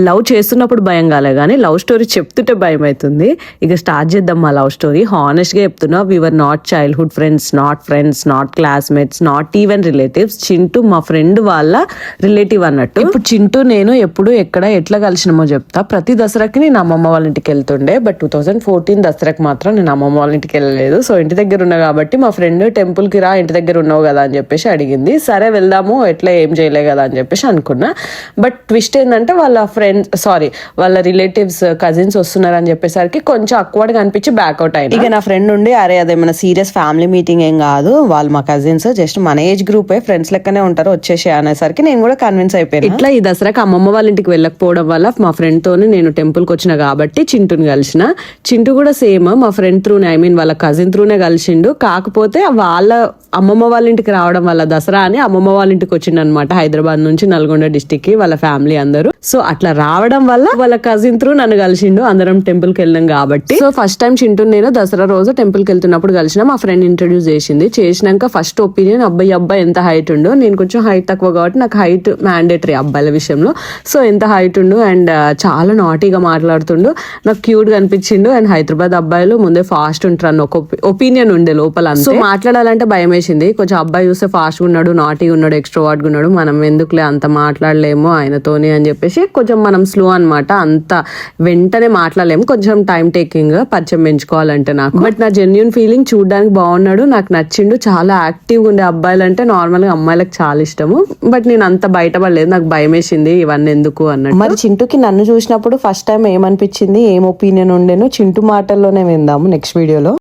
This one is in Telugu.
లవ్ చేస్తున్నప్పుడు భయం కాలే కానీ లవ్ స్టోరీ చెప్తుంటే భయం అవుతుంది. ఇక స్టార్ట్ చేద్దాం మా లవ్ స్టోరీ. హానెస్ట్ గా చెప్తున్నా, we're not childhood friends, not classmates, not even relatives. Chintu మా ఫ్రెండ్ వాళ్ళ రిలేటివ్ అన్నట్టు. ఇప్పుడు చింటూ నేను ఎప్పుడు ఎక్కడ ఎట్లా కలిసినామో చెప్తా. ప్రతి దసరాకి నేను అమ్మమ్మ వాళ్ళ ఇంటికి వెళ్తుండే, బట్ 2014 దసరాకి మాత్రం నేను అమ్మమ్మ వాళ్ళ ఇంటికి వెళ్ళలేదు. సో ఇంటి దగ్గర ఉన్నా కాబట్టి మా ఫ్రెండ్ టెంపుల్ కి రా, ఇంటి దగ్గర ఉన్నావు కదా అని చెప్పేసి అడిగింది. సరే వెళ్దాము, ఎట్లా ఏం చేయలే కదా అని చెప్పేసి అనుకున్నా. బట్ ట్విస్ట్ ఏంటంటే వాళ్ళ రిలేటివ్స్ కజిన్స్ వస్తున్నారు అని చెప్పేసరికి కొంచెం అక్వర్డ్ గా అనిపించి బ్యాక్అవుట్ అయింది. ఇక నా ఫ్రెండ్ ఉండి, అరే అదేమైనా సీరియస్ ఫ్యామిలీ మీటింగ్ ఏం కాదు, వాళ్ళు మా కజిన్స్, జస్ట్ మన ఏజ్ గ్రూపే, ఫ్రెండ్స్ లెక్కనే ఉంటారు, వచ్చేసి అనేసరికి నేను కూడా కన్విన్స్ అయిపోయాను. ఇట్లా ఈ దసరాకి అమ్మమ్మ వాళ్ళ ఇంటికి వెళ్ళకపోవడం వల్ల మా ఫ్రెండ్ తోని నేను టెంపుల్ కి వచ్చిన కాబట్టి చింటూని కలిసిన. చింటూ కూడా సేమ్ మా ఫ్రెండ్ త్రూనే, ఐ మీన్ వాళ్ళ కజిన్ త్రూనే కలిసిండు. కాకపోతే వాళ్ళ అమ్మమ్మ వాళ్ళ ఇంటికి రావడం వల్ల దసరా అని అమ్మమ్మ వాళ్ళ ఇంటికి వచ్చిండు అనమాట, హైదరాబాద్ నుంచి నల్గొండ డిస్టిక్ కి వాళ్ళ ఫ్యామిలీ అందరూ. సో అట్లా రావడం వల్ల వాళ్ళ కజిన్ త్రూ నన్ను కలిసిండు, అందరం టెంపుల్ కి వెళ్ళాం కాబట్టి. సో ఫస్ట్ టైం చింటూ నేను దసరా రోజు టెంపుల్ కి వెళ్తున్నప్పుడు కలిసిన. మా ఫ్రెండ్ ఇంట్రడ్యూస్ చేసినాక ఫస్ట్ ఒపీనియన్, అబ్బాయి ఎంత హైట్ ఉండు. నేను కొంచెం హైట్ తక్కువ కాబట్టి నాకు హైట్ మ్యాండేటరీ అబ్బాయిల విషయంలో. సో ఎంత హైట్ ఉండు అండ్ చాలా నాటీగా మాట్లాడుతుండు, నాకు క్యూట్ గా అనిపించిండు. అండ్ హైదరాబాద్ అబ్బాయిలు ముందే ఫాస్ట్ ఉంటారు అన్న ఒక ఒపీనియన్ ఉండే లోపల. సో మాట్లాడాలంటే భయం వేసింది. కొంచెం అబ్బాయి చూస్తే ఫాస్ట్ గా ఉన్నాడు, నాటీగా ఉన్నాడు, ఎక్స్ట్రోవర్ట్ గా ఉన్నాడు, మనం ఎందుకులే అంత మాట్లాడలేము ఆయనతోని అని చెప్పేసి కొంచెం మనం స్లో అనమాట, అంత వెంటనే మాట్లాడలేము, కొంచెం టైం టేకింగ్ పరిచయం పెంచుకోవాలంటే నాకు. బట్ నా జెన్యున్ ఫీలింగ్, చూడడానికి బాగున్నాడు, నాకు నచ్చిండు. చాలా యాక్టివ్ ఉండే అబ్బాయిలు అంటే నార్మల్ గా అమ్మాయిలకు చాలా ఇష్టము. బట్ నేను అంత బయటపడలేదు, నాకు భయం వేసింది ఇవన్నీ ఎందుకు అన్నట్టు. మరి చింటూకి నన్ను చూసినప్పుడు ఫస్ట్ టైం ఏమనిపించింది, ఏం ఒపీనియన్ ఉండేను, చింటూ మాటల్లోనే విందాము నెక్స్ట్ వీడియోలో.